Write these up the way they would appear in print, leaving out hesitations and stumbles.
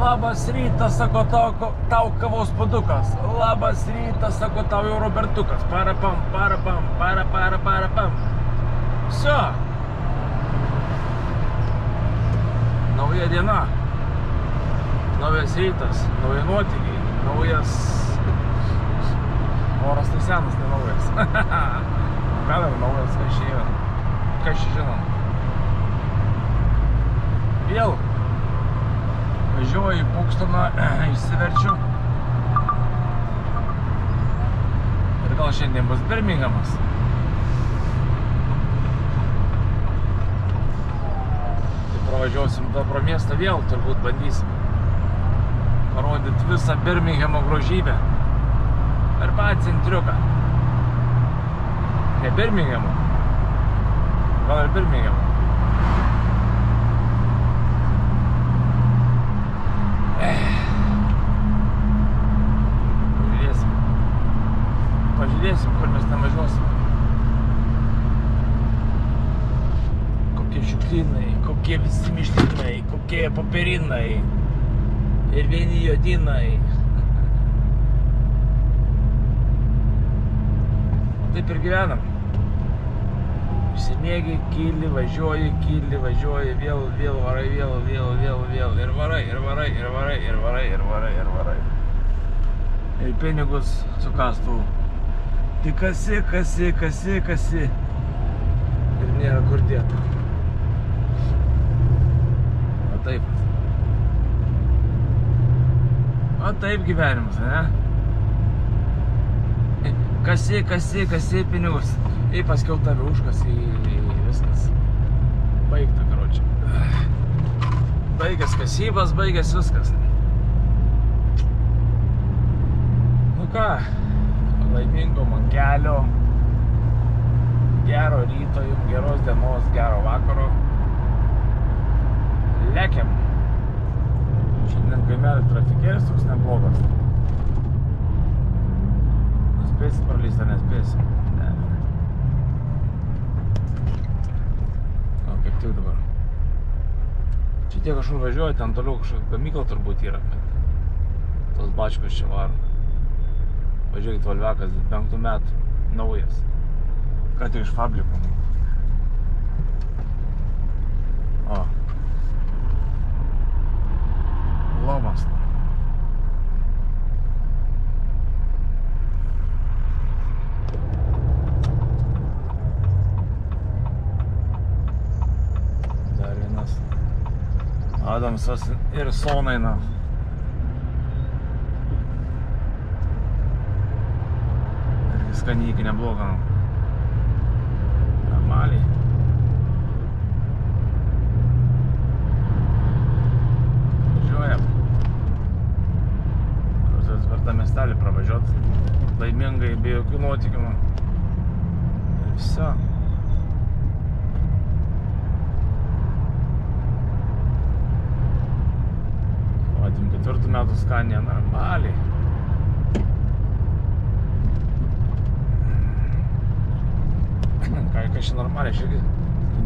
Labas rytas, sako tau kavos puodukas. Labas rytas, sako tau jau Robertukas. Parapam, parapam, parapam. Все. Nauja diena. Naujas rytas, nauji nuotykiai, naujas... Oras tai senas, tai naujas. Gal ir naujas, ką šį žinom. Vėl važiuoju į Bukstoną, išsiverčiu. Ir gal šiandien bus Birmingamas. Tai pravažiuosim pro miestą vėl, turbūt bandysim parodyti visą Birmingamo grožybę. Per patį centriuką. Ne Birmingamo. Gal ir Birmingamo. Pažiūrėsim, kur mes ten važiuosim. Kokie šiukšlynai, kokie visi mišlynai, kokie popierinai. Ir vieni juodinai. Taip ir gyvenam. Išsimėgi, kyli, važiuoji, vėl varai, vėl. Ir varai. Ir pinigus su kastuvu. Tik kasi. Ir nėra kur dėti. O taip gyvenimas, ne? Kasi pinigus. Ir paskiau tave užkasi viskas. Baigta, karočią. Baigęs kasybas, baigęs viskas. Nu ką, laimingo man kelio. Gero ryto jums, geros dienos, gero vakaro. Lekiam. Šiandien kaimelį trafikėlis toks neblogas. Spėsi pralyst ar nespėsi? Ne. O, kaip tik dabar. Čia tie kažkur važiuoja, ten toliau kažkokia gamykla turbūt yra. Tos bačkos čia varo. Važiuokit Volvekas, 5 metų. Naujas. Ką tik iš fabriko. O. Lomas. Dar vienas Adamsas ir Sonaina. Irgi skanyki nebloga. Normaliai. Tą miestelį pravažiuot laimingai, be jokių nuotykimų. Ir viso. O 24 metų Scania normaliai. Ką čia normaliai, aš irgi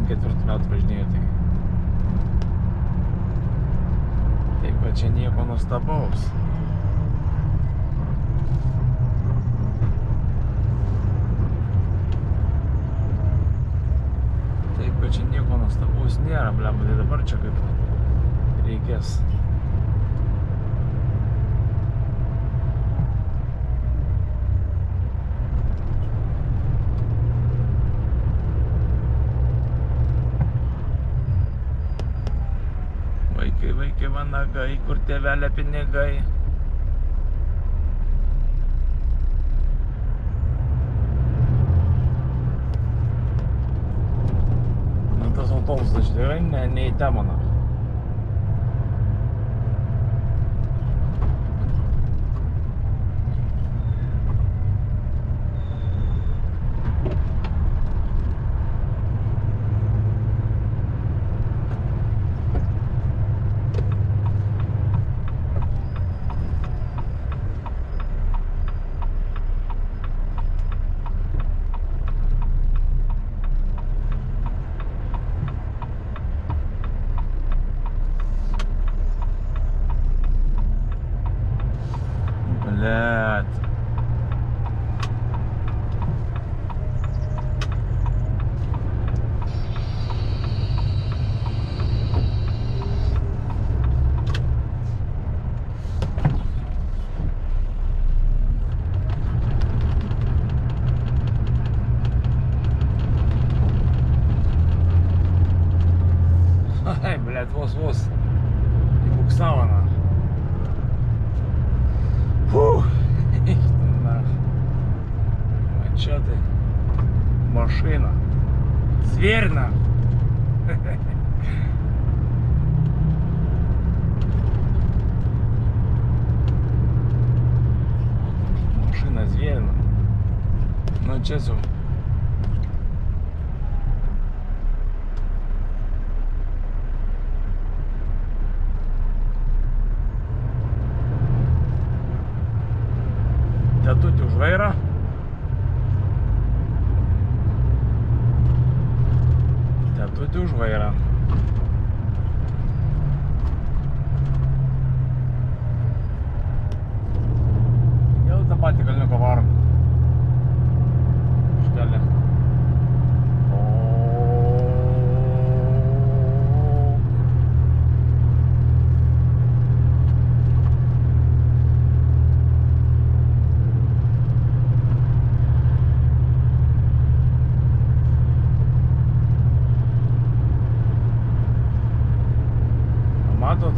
24 metų važinėjau, tai... Taip, kad čia nieko nuostabaus. Čia nieko nuostabaus nėra, blemba, tai dabar čia kaip reikės. Vaikai vanagai, kur tėvelė pinigai. Autobusas tikrai ne į Demoną. Блядь. Ай, блядь, вос-вос. И буксала нахуй. Фух. А чё ты? Машина. Зверь нахуй. Машина зверь нахуй. Ну честно. Tetutė už vairą. Tetutė už vairą. Jau tą patį kalniuką varom. Štelė. Matot,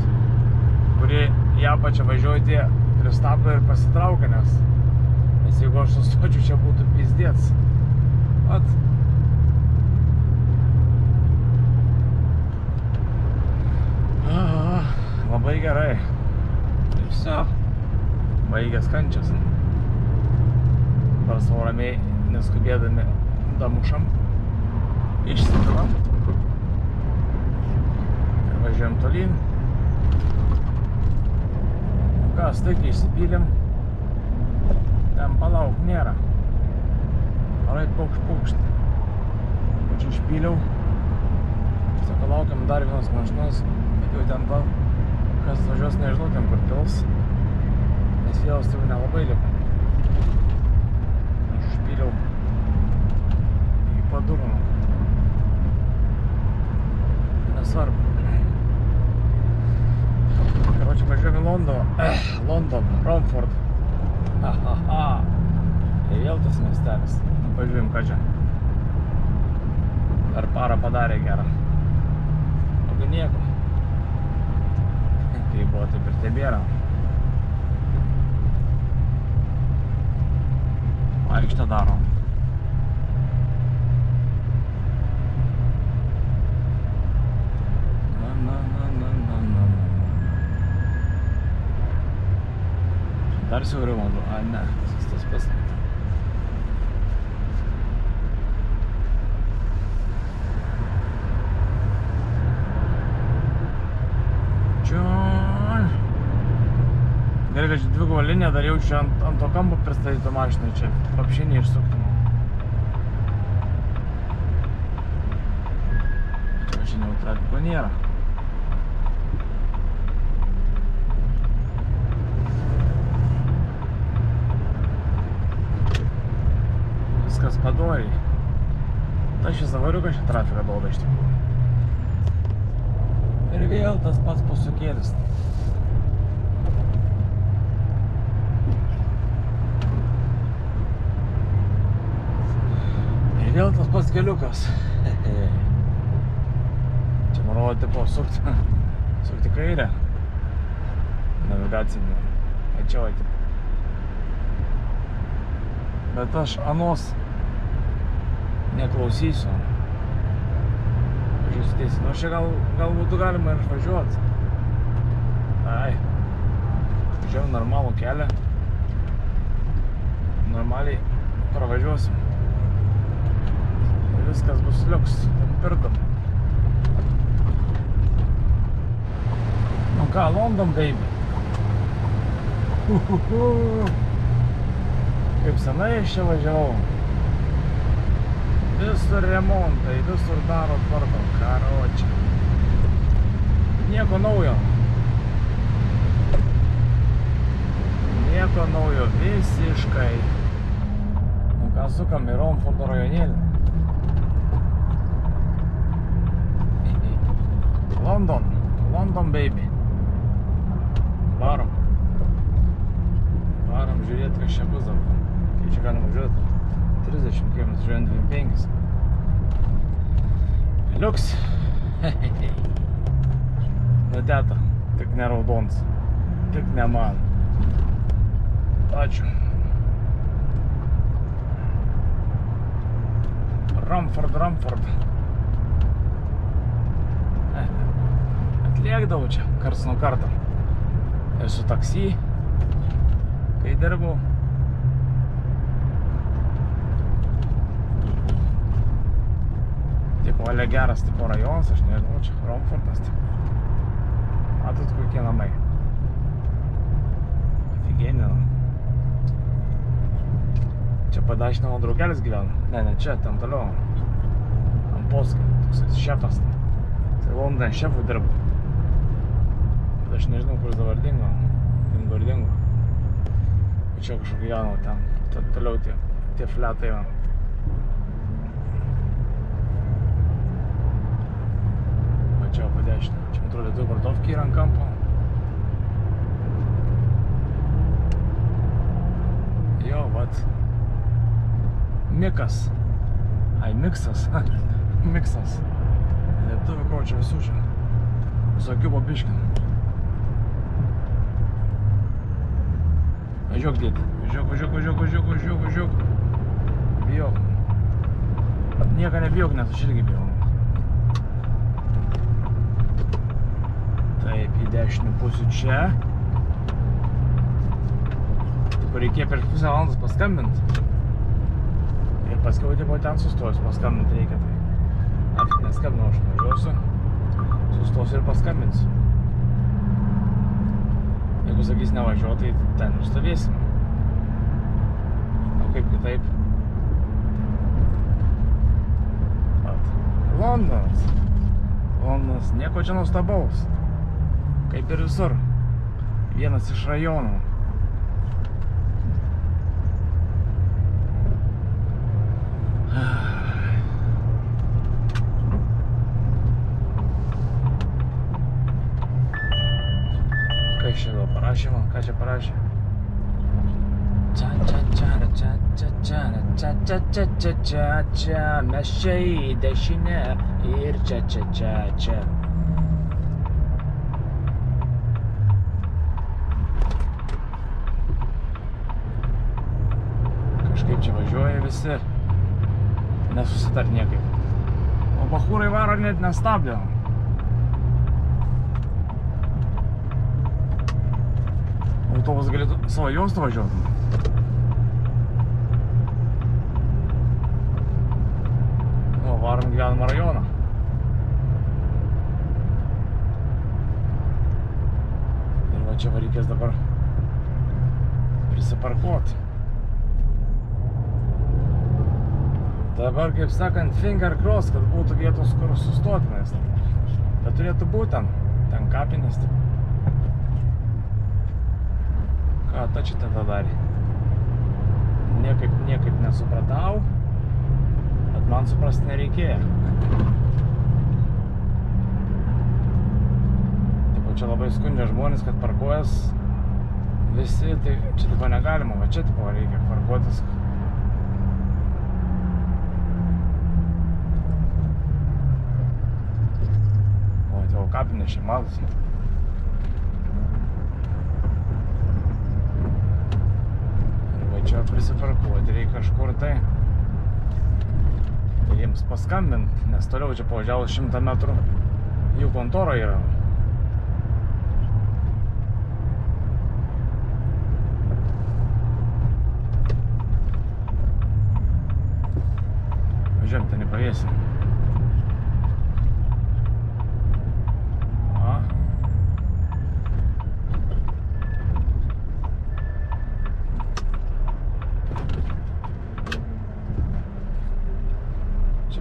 kurie į apačią važiuoja, tie pristabdo ir pasitraukia, nes jeigu aš sustočiau, čia būtų pizdėts. Vat. Labai gerai. Ir viso. Baigęs kančias. Dabar savo ramiai neskubėdami damušam. Išsipilam. Ir važiuojam tolyn. Ką, staigiai išsipylėm. Ten palauk nėra. Parai paukšt. Pačiu išpyliau. Sako, laukiam dar vienos mašinos. Bet jau ten ta, kas važiuos, nežinau, ten kur pils. Nes vėlas tai jau nelabai liko. Aš išpyliau. Iki padurno. Nesvarbu. Короче, važiuojam į London, Romford. Ir vėl tas miestelis. Pažiūrėjom, ką čia. Per parą padarė gerą. Ogi nieko. Kai buvo, taip ir tebėra. Aikštę darom. Dar siauriau, man atrodo. Ai, ne, tas pats. Čion. Gerai, kad dvigubą liniją dar jaučiu ant to kampo pristatyto mašinai čia. Papšiai neišsuktum. Čia žiniau, trafiko nėra. Viskas padoriai. Tai šis zavariukas čia trafiką duoda iš tikrųjų. Ir vėl tas pats posūkėlis. Ir vėl tas pats keliukas. Čia man rodo tipo sukti kairę. Navigacinį. Ačiū tipo. Bet aš anos neklausysiu. Važiuosiu tiesiai. Nors čia gal būtų galima ir išvažiuoti. Ai. Važiuojam normalų kelią. Normaliai pravažiuosim. Ir viskas bus liuks. Ten pirdom. Nu ką, London, baby. Kaip senai aš čia važiavau. Visur remontai, visur daro tvarko. Karočią. Nieko naujo. Nieko naujo. miškai. Nu ką, sukam į Romfordo rajonėlį. London baby. Varom žiūrėti, kas čia bus dabar. Kaip čia galima važiuoti? 30 km, žiūrėjant 25. Liuks. Nu teta, tik ne raudons. Tik ne man. Ačiū. Romford. Atliekdavau čia, karts nuo karto. Esu taksi, kai dirbau. Tipo, valia geras tipo rajonas, aš nežinau, čia Romfordas. Matot, kokie namai. Aфигенно. Čia padažinė mano draugelis gyvena. Ne, čia, ten toliau. Ant Polskio, toks šefas. Tai Londone šefų dirba. Bet aš nežinau, kur dabar dingo. Čia kažkokį jauną ten. Toliau tie fletai va. Va čia padešinė. Čia man atrodo 2 parduotuvės yra ant kampo. Jo, vat. Mikas. Ai, Miksas. Miksas. Lietuvių ko čia visų čia. Visokių pabiškinų. Važiuok, dėti. Važiuok. Bijok. Nieko nebijok, nes aš irgi bijau. Taip, į dešinių pusių čia. Taip, reikėjo prieš pusę valandos paskambinti. Ir paskiau tipo ten sustojus, paskambinti reikia tai. Afik neskambinau, aš važiuosiu. Sustosiu ir paskambinsiu. Jeigu sakys nevažiuo, tai ten ir stovėsim. O kaip kitaip? Londonas, nieko čia nuostabaus. Kaip ir visur. Vienas iš rajonų. Kas čia gal parašė man? Ką čia parašė? Čia, mes čia į dešinę ir čia. Kažkaip čia važiuoja visi, nesusitart niekaip. O bachūrai varo net nestabdė. Autobus galėtų savo juostą važiuoti. O, varom gyvenamą rajoną. Ir va čia reikės dabar prisiparkuoti. Dabar, kaip sakant, finger cross, kad būtų vietos, kur sustotinės. Bet turėtų būti ten kapinės. Ką ta čia tada darė? Niekaip nesupratau, bet man suprasti nereikėjo. Taip, čia labai skundžia žmonės, kad parkuojas visi, tai čia tipo negalima, va čia tipo reikia parkuotis. O, tai kapinės čia matosi. Čia prisiparkuoti reikia kažkur tai. Ir jiems paskambint, nes toliau čia pavažiavus 100 metrų jų kontora yra. Važiuojam, ten nepavėsim.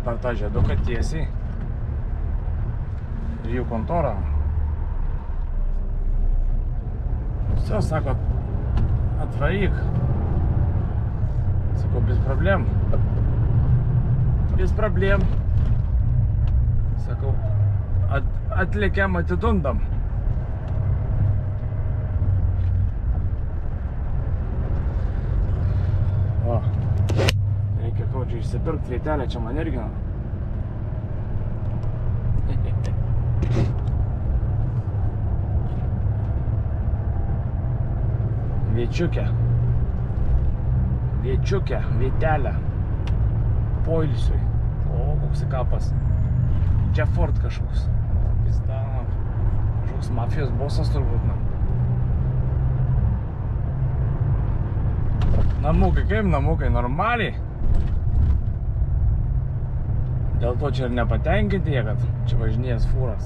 Per tą žieduką tiesiai ir jų kontorą. Все, sako, atvaryk. Sakau, без проблем. Без проблем. Sakau, atlėkiam, atidundam. O, reikia kaudžiai išsipirkti vietelę, čia man irgi. Viečiukę, vietelę. Poilsiui. O, koks kapas. Čia Ford kažkoks. Kažkoks mafijos bosas turbūt. Namukai, kaip namukai, normaliai. Dėl to čia ir nepatenkinti jie, kad čia važinėjas fūras.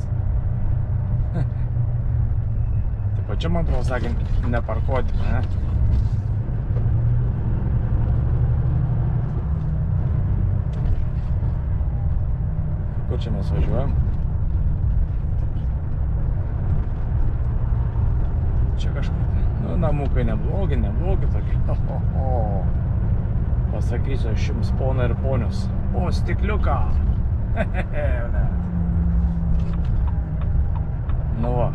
Taip pat čia man atrodo sakė neparkuoti, ne? Kur čia mes važiuojam? Čia kažkur. Nu, namukai neblogi tokie. Pasakysiu aš jums, ponai ir ponios. O, stikliuką. Nu va.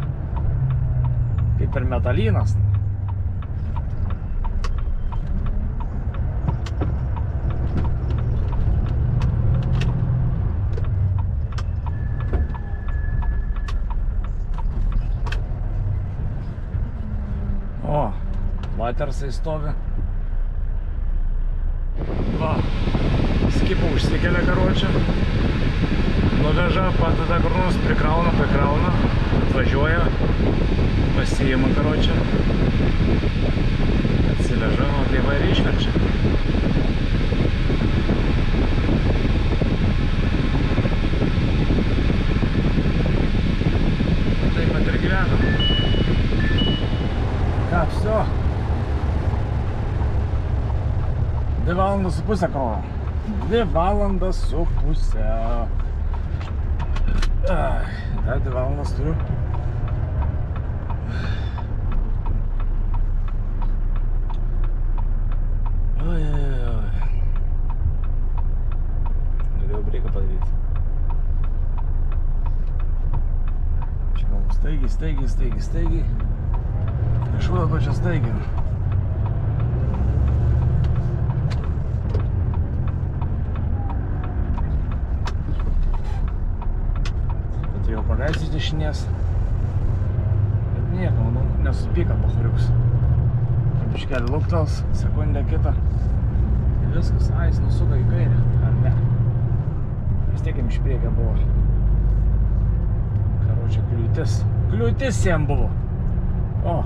Kaip ir metalinas. O, Vatersai stovi. Va, skipą užsikelia, karočią. Nuveža, padeda kur nors, prikrauna, atvažiuoja, pasiima, karočią. Atsiveža, o tai va ir išverčia. Taip pat ir gyvena. Ką, все. 2 valandas su pusę krovo. 2 valandas su pusę. Dar 2 valandas turiu. Norėjau breiką padaryti. Čia gal staigiai. Išvada to čia staigiai. Jau paleisi dešinės. Bet nieko, manau, nesupyka pachuriuks. Biškelį luktels, sekundę kitą. Ir viskas, jis nusuka į kairę, ar ne? Vis tiek jam iš priekio buvo. Karočią, kliūtis jam buvo. O,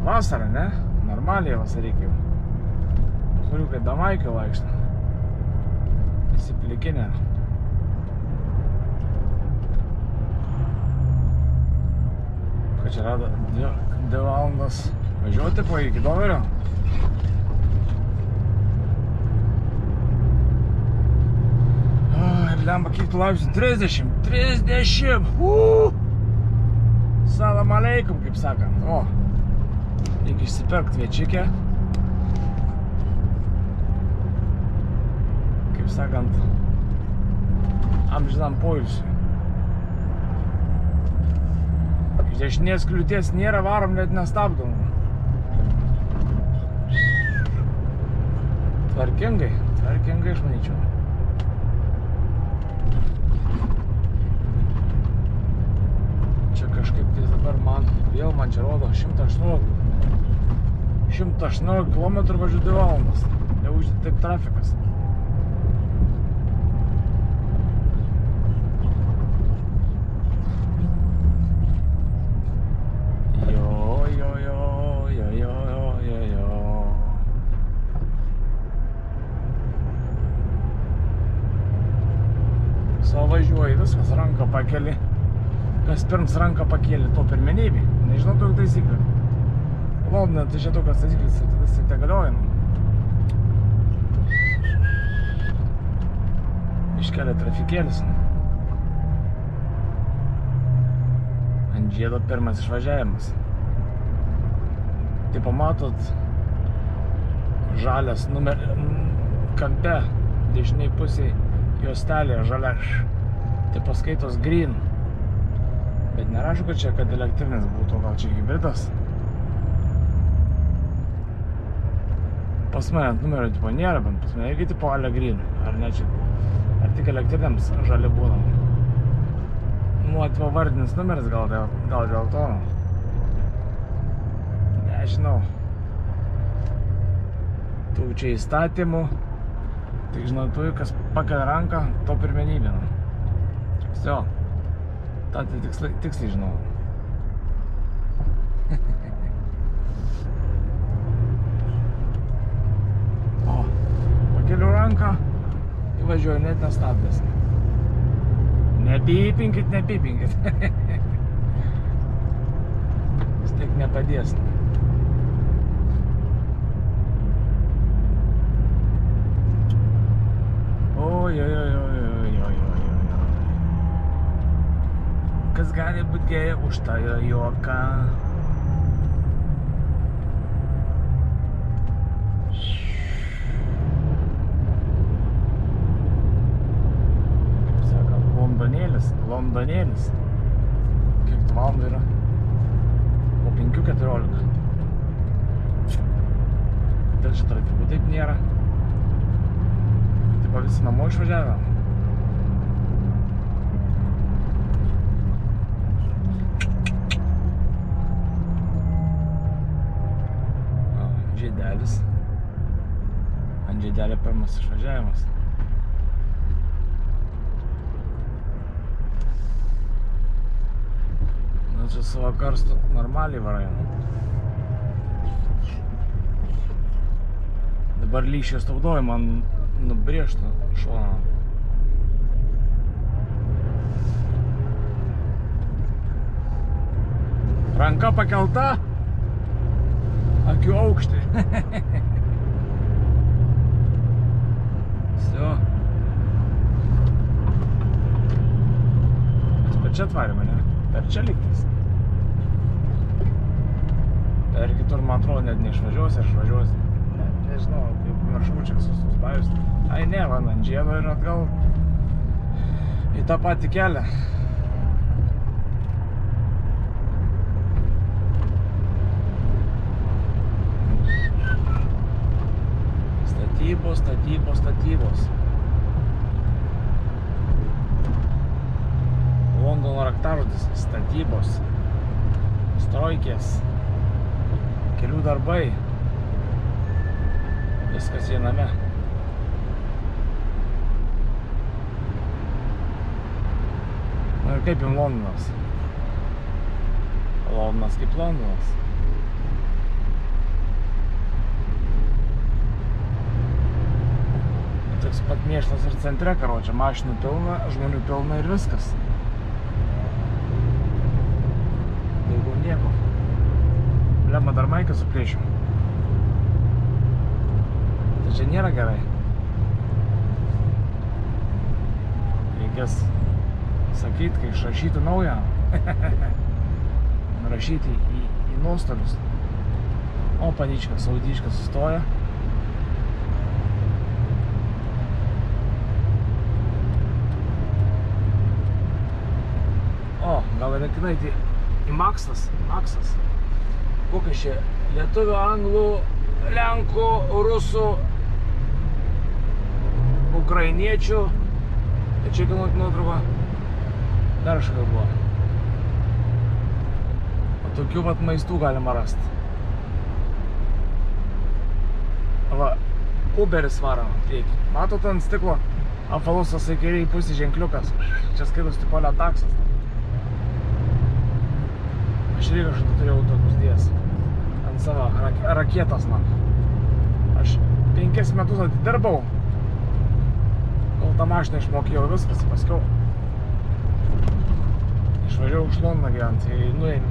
vasara, ne? Normaliai vasarykai. Pachuriukai damaikiai vaikšta. Visi plikinė. Čia rado 2 valandas važiuoti po iki Doverio. Lemba, kiek tų laipsnių? 30! Salam aleikum, kaip sakant. O, reikia išsipirkti viečikę. Kaip sakant, amžinam poilsiui. Iš dešinės kliūties nėra, varom net nestabdom. Tvarkingai aš manyčiau. Čia kažkaip tai dabar man čia rodo 118 km važiuoju 2 valandas. Neuždė taip trafikas. Važiuoji, viskas, ranką pakeli. Kas pirms ranką pakeli, to pirmenybė. Nežinau tokių taisyklių. Londone, tai čia tokios taisyklės, tai te galioja. Iškelia trafikėlis. Ant žiedo pirmas išvažiavimas. Tai pamatot žalias kampe, dešiniai pusėje juostelė žalia, tai paskaitos green. Bet nerašku, kad čia, kad elektrinis būtų, gal čia hybridas. Pas mane numerio tipo nėra, bet pas mane irgi tipo ale green. Ar ne čia, ar tik elektriniams žali būna. Nu, tipo vardinis numeris gal dėl to. Nežinau. Tų čia įstatymų. Tik žinau, tu, kas pakelia ranką, to pirmenybė. Visio. Ta tai tiksliai žinau. O, pakeliu ranką, įvažiuoju net nestabdęs. Nepypinkit. Vis tiek nepadės. Kas gali būti gėja už tą juoką? Kaip sakant, Londonėlis. Kiek tų valandų yra? Po 5:14. Kodėl čia trafikų taip nėra? Taip visi namo išvažiavę. Žiedelis. Ant žiedelio pirmas išvažiavimas. Nu, čia savo karstu normaliai varai. Dabar lyšės taudoju man nubrėžtų šoną. Ranka pakelta. Akių aukštį. Visio. Mes per čia atvarėme, ne? Per čia lygtis. Per kitur, man atrodo, net neišvažiuosi, ar išvažiuosi. Nežinau, kaip maršručiai sustojus. Ai ne, man ant žiedo ir atgal į tą patį kelią. Statybos. Londono raktažodis – statybos, stroikės, kelių darbai, viskas viename. Na ir kaip jums Londonas? Londonas kaip Londonas. Toks pat mėšlas ir centre, karočią, mašinų pilna, žmonių pilna ir viskas. Daugiau nieko. Blema dar maiką suplėšiu. Tai čia nėra gerai. Reikės sakyti, kai išrašytų naują. Nurašyti į nuostolius. O, panička, saudiška sustoja. O, gal reikia eiti į Maksas. Kokias čia? Lietuvių, anglų, lenkų, rusų, ukrainiečių. Ir čia kilnoti nuotrauką. Dar kažką buvo. O tokių vat maistų galima rasti. Va, Uberis varo priekį. Matot ant stiklo apvalusas į kairį pusį ženkliukas. Čia skaitos tipo taksas. Aš irgi kažkaip turėjau tokius dėjęs ant savo raketas, man. Aš 5 metus atidirbau, kol tą mašiną išmokėjau viskas, paskiau išvažiavau iš Londono gyventi,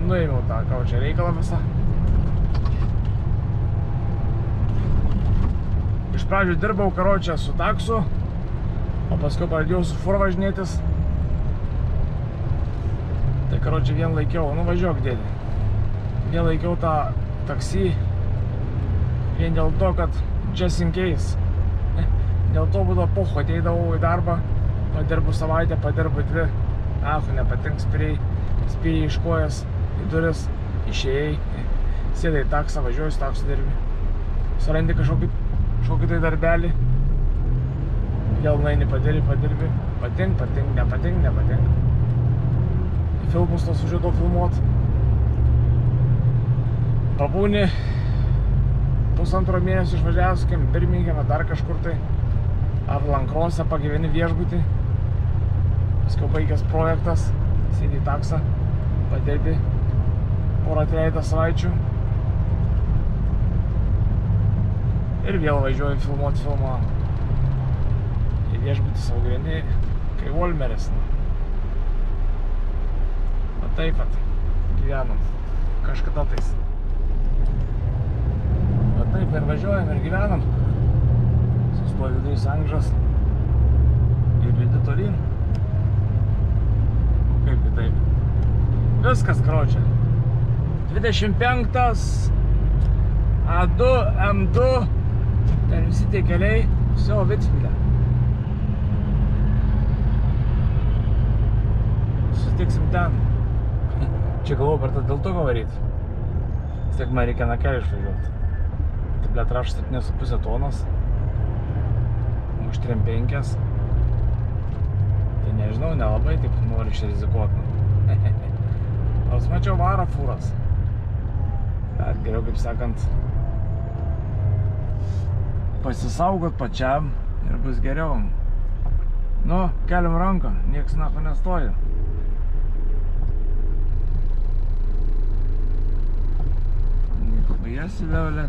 nuėmiau tą kaučią reikalą visą. Iš pradžių dirbau karočią su taksu, o paskiau pradėjau su fur važinėtis. Tai karočią vien laikiau, nu važiuok dėdį. Vien laikiau tą taksi, vien dėl to, kad just in case. Dėl to būdavo pocho, ateidavau į darbą, padirbu savaitę, padirbu 2, nepatinks, spėjai iš kojas į duris, išėjai, sėdai į taksą, važiuoji, taksą dirbi, surandi kažkokį tai darbelį, vėl nueini padirbi, patink, nepatinka. Į filmus tos važiuodavau filmuot, pabūni, 1,5 mėnesio išvažiavęs, kaip Birmingeme, dar kažkur tai, ar Lankrose pagyveni viešbutį, paskui baigęs projektas, sėdi į taksą, padirbi porą 3 savaičių ir vėl važiuoju filmuoti filmą. Į viešbutį savo gyveni, kai Volmeris. Va taip pat gyvenam, kažkada tais. Va taip ir važiuojam ir gyvenam. Sustoju vidai sankžas ir vidi tolyn. Kaip taip. Viskas, kročia. 25, A2, M2, ten visi tie keliai, viso Vitfilė. Susitiksim ten. Čia galvoju per tą dėltuką varyti. Vis tiek man reikia nakelį išvažiuoti. Tai blėt rašo 7,5 tonos. Už 3,5. Tai nežinau, nelabai taip nori išrizikuoti. Nors mačiau varo fūras. Bet geriau, kaip sakant, pasisaugot pačiam ir bus geriau. Nu, keliam ranką, nieks nako nestoja. Nikojas įliaulė.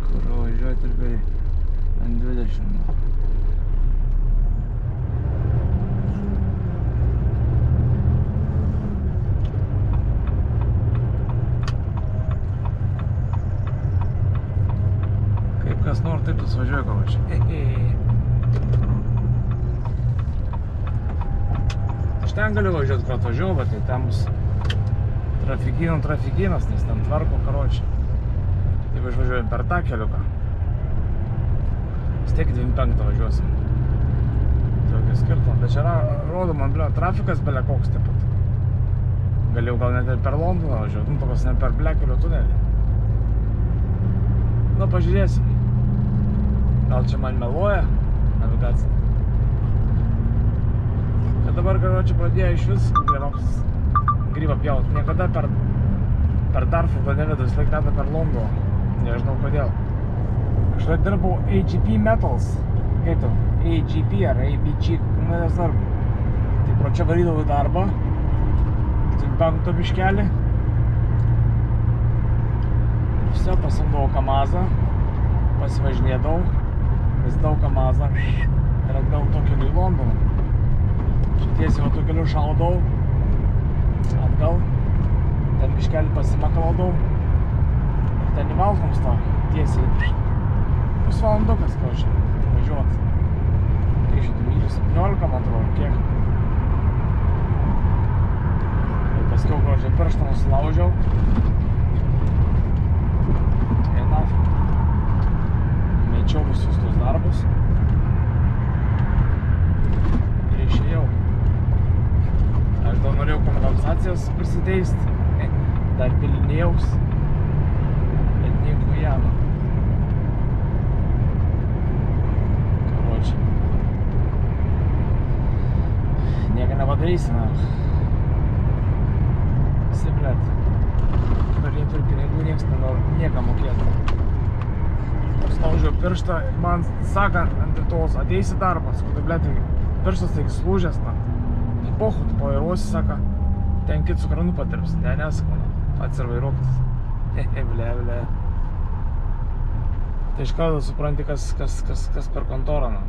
Kur važiuoja tarpiai N20. Kas nori, taip tas važiuoja, kavačiai. Aš ten galiu važiuoti, kur atvažiuoju, bet tai ten bus trafikinas, nes ten tvarko, karočiai. Taip važiuojam per tą keliuką. Vis tiek 25 važiuosim. Tokį skirtumą. Bet čia rodo man, trafikas belia koks taip pat. Galėjau gal net ir per Londoną važiuoti, tokios ne per Blekelio tunelį. Nu, pažiūrėsim. Gal čia man meluoja navigacija. Kad dabar, karočiai, pradėjo iš vis grybą pjauti. Niekada per Darfurtą nevedu, vis laik veda per Londoną. Nežinau kodėl. Aš laik dirbau AGP Metals. Kaip tu? AGP ar ABG, kaip nesvarbu. Tai pro čia varydavau į darbą. Tai bankto biškelį. Visi pasamdavau Kamazą. Pasivažinėdavau. Pasidavau Kamazą ir atgal to keliu į Londoną. Čia tiesiai va to keliu šaudau, atgal, ten biškelį pasimakaladau ir ten į Valkomstą tiesiai. Pusvalandukas, kažkai, važiuot. Kiek šitų mylių, 17, man atrodo, kiek. Ir paskiau, kažkai, pirštą nusilaužiau. Ir nafik. Mečiau visus tos darbus ir išėjau. Aš dar norėjau kompensacijas prisiteisti, dar pilinėjaus, bet nieko jano. Karočiai. Nieko nepadarysi, na. Visi, blėt. Dabar jie turi pinigų, nieks nenori nieką mokėti. Staužiau pirštą, man saka ant rytos, ateisi darbas, kur tai, blėtai, pirštas taigi slūžęs, na. Tai pochu, tu pavairuosi, saka, ten kit su kranu patirbs. Ne, nesakau, pats ir vairuoktis. Blė. Tai iš karto supranti, kas per kontorą, na.